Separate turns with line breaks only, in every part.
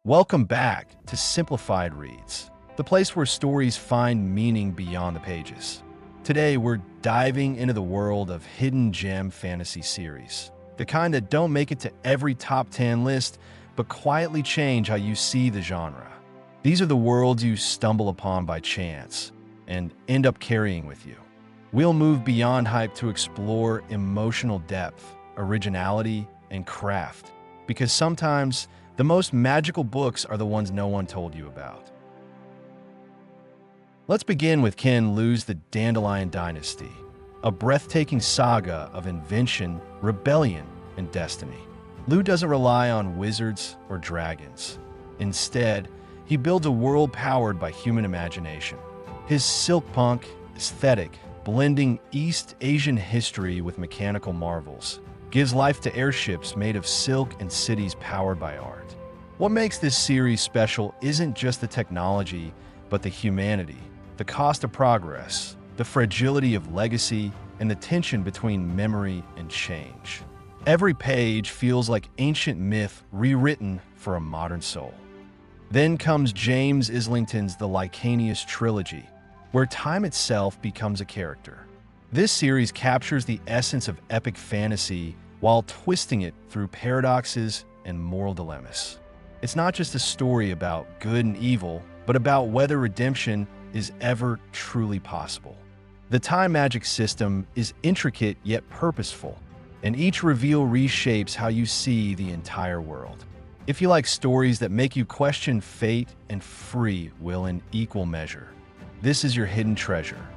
Welcome back to Simplified Reads, the place where stories find meaning beyond the pages. Today, we're diving into the world of hidden gem fantasy series, the kind that don't make it to every top 10 list, but quietly change how you see the genre. These are the worlds you stumble upon by chance and end up carrying with you. We'll move beyond hype to explore emotional depth, originality, and craft, because sometimes the most magical books are the ones no one told you about. Let's begin with Ken Liu's The Dandelion Dynasty, a breathtaking saga of invention, rebellion, and destiny. Liu doesn't rely on wizards or dragons. Instead, he builds a world powered by human imagination. His silkpunk aesthetic, blending East Asian history with mechanical marvels, gives life to airships made of silk and cities powered by art. What makes this series special isn't just the technology, but the humanity, the cost of progress, the fragility of legacy, and the tension between memory and change. Every page feels like ancient myth rewritten for a modern soul. Then comes James Islington's The Licanius Trilogy, where time itself becomes a character. This series captures the essence of epic fantasy while twisting it through paradoxes and moral dilemmas. It's not just a story about good and evil, but about whether redemption is ever truly possible. The time magic system is intricate yet purposeful, and each reveal reshapes how you see the entire world. If you like stories that make you question fate and free will in equal measure, this is your hidden treasure.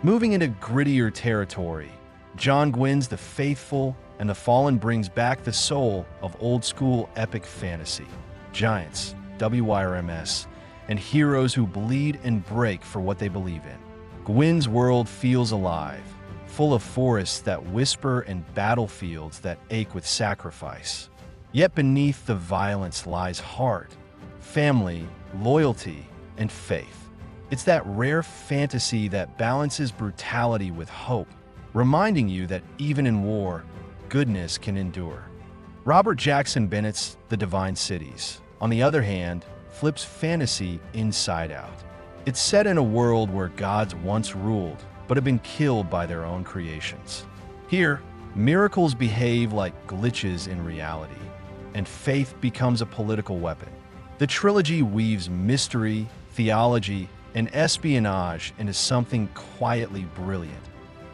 Moving into grittier territory, John Gwynne's The Faithful and the Fallen brings back the soul of old-school epic fantasy. Giants, WYRMS, and heroes who bleed and break for what they believe in. Gwynne's world feels alive, full of forests that whisper and battlefields that ache with sacrifice. Yet beneath the violence lies heart, family, loyalty, and faith. It's that rare fantasy that balances brutality with hope, reminding you that even in war, goodness can endure. Robert Jackson Bennett's The Divine Cities, on the other hand, flips fantasy inside out. It's set in a world where gods once ruled, but have been killed by their own creations. Here, miracles behave like glitches in reality, and faith becomes a political weapon. The trilogy weaves mystery, theology, and espionage into something quietly brilliant,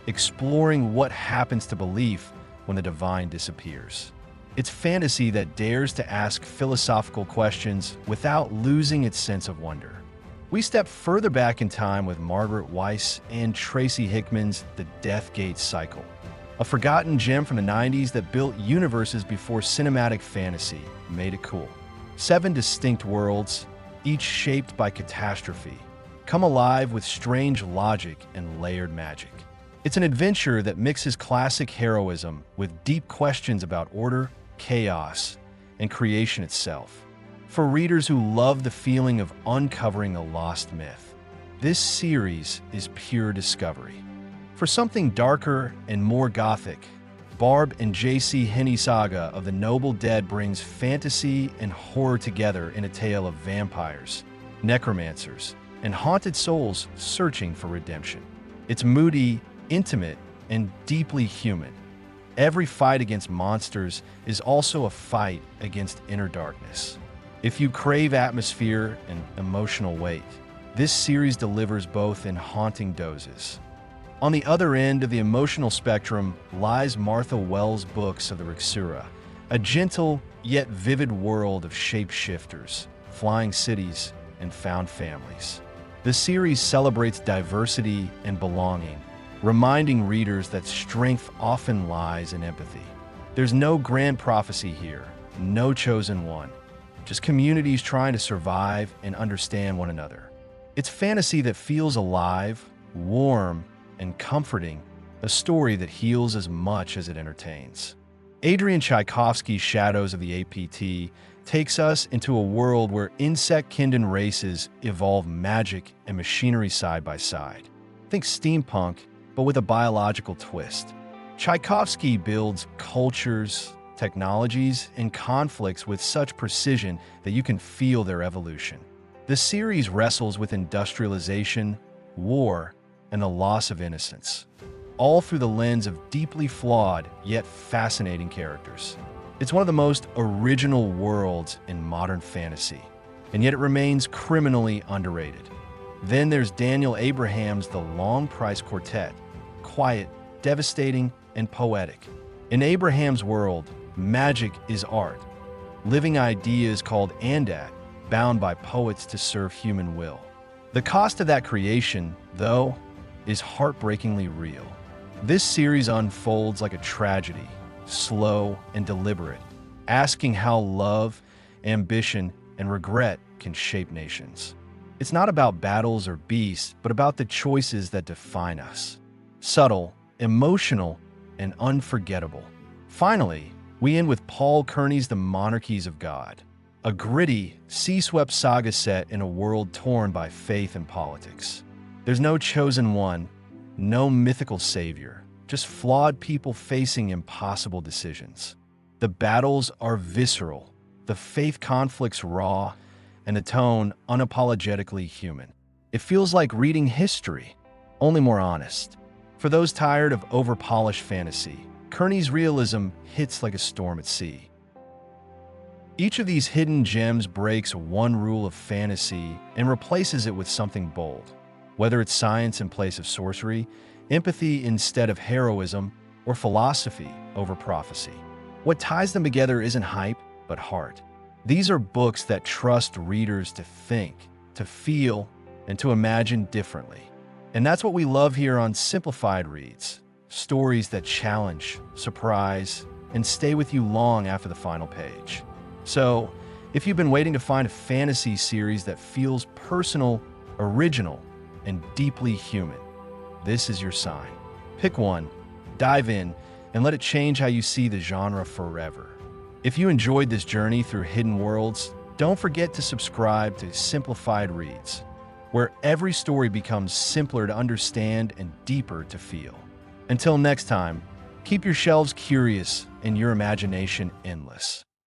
exploring what happens to belief when the divine disappears. It's fantasy that dares to ask philosophical questions without losing its sense of wonder. We step further back in time with Margaret Weis and Tracy Hickman's The Death Gate Cycle, a forgotten gem from the 90s that built universes before cinematic fantasy made it cool. 7 distinct worlds, each shaped by catastrophe, come alive with strange logic and layered magic. It's an adventure that mixes classic heroism with deep questions about order, chaos, and creation itself. For readers who love the feeling of uncovering a lost myth, this series is pure discovery. For something darker and more gothic, Barb and J.C. Henney's saga of the Noble Dead brings fantasy and horror together in a tale of vampires, necromancers, and haunted souls searching for redemption. It's moody, intimate, and deeply human. Every fight against monsters is also a fight against inner darkness. If you crave atmosphere and emotional weight, this series delivers both in haunting doses. On the other end of the emotional spectrum lies Martha Wells' books of the Rixura, a gentle yet vivid world of shapeshifters, flying cities, and found families. The series celebrates diversity and belonging, reminding readers that strength often lies in empathy. There's no grand prophecy here, no chosen one, just communities trying to survive and understand one another. It's fantasy that feels alive, warm, and comforting, a story that heals as much as it entertains. Adrian Tchaikovsky's Shadows of the APT takes us into a world where insect-kindred races evolve magic and machinery side by side. Think steampunk, but with a biological twist. Tchaikovsky builds cultures, technologies, and conflicts with such precision that you can feel their evolution. The series wrestles with industrialization, war, and the loss of innocence, all through the lens of deeply flawed yet fascinating characters. It's one of the most original worlds in modern fantasy, and yet it remains criminally underrated. Then there's Daniel Abraham's The Long Price Quartet, quiet, devastating, and poetic. In Abraham's world, magic is art, living ideas called Andat, bound by poets to serve human will. The cost of that creation, though, is heartbreakingly real. This series unfolds like a tragedy, slow and deliberate, asking how love, ambition, and regret can shape nations. It's not about battles or beasts, but about the choices that define us. Subtle, emotional, and unforgettable. Finally, we end with Paul Kearney's The Monarchies of God, a gritty, sea-swept saga set in a world torn by faith and politics. There's no chosen one, no mythical savior, just flawed people facing impossible decisions. The battles are visceral, the faith conflicts raw, and the tone unapologetically human. It feels like reading history, only more honest. For those tired of over-polished fantasy, Kearney's realism hits like a storm at sea. Each of these hidden gems breaks one rule of fantasy and replaces it with something bold. Whether it's science in place of sorcery, empathy instead of heroism, or philosophy over prophecy. What ties them together isn't hype, but heart. These are books that trust readers to think, to feel, and to imagine differently. And that's what we love here on Simplified Reads. Stories that challenge, surprise, and stay with you long after the final page. So, if you've been waiting to find a fantasy series that feels personal, original, and deeply human, this is your sign. Pick one, dive in, and let it change how you see the genre forever. If you enjoyed this journey through hidden worlds, don't forget to subscribe to Simplified Reads, where every story becomes simpler to understand and deeper to feel. Until next time, keep your shelves curious and your imagination endless.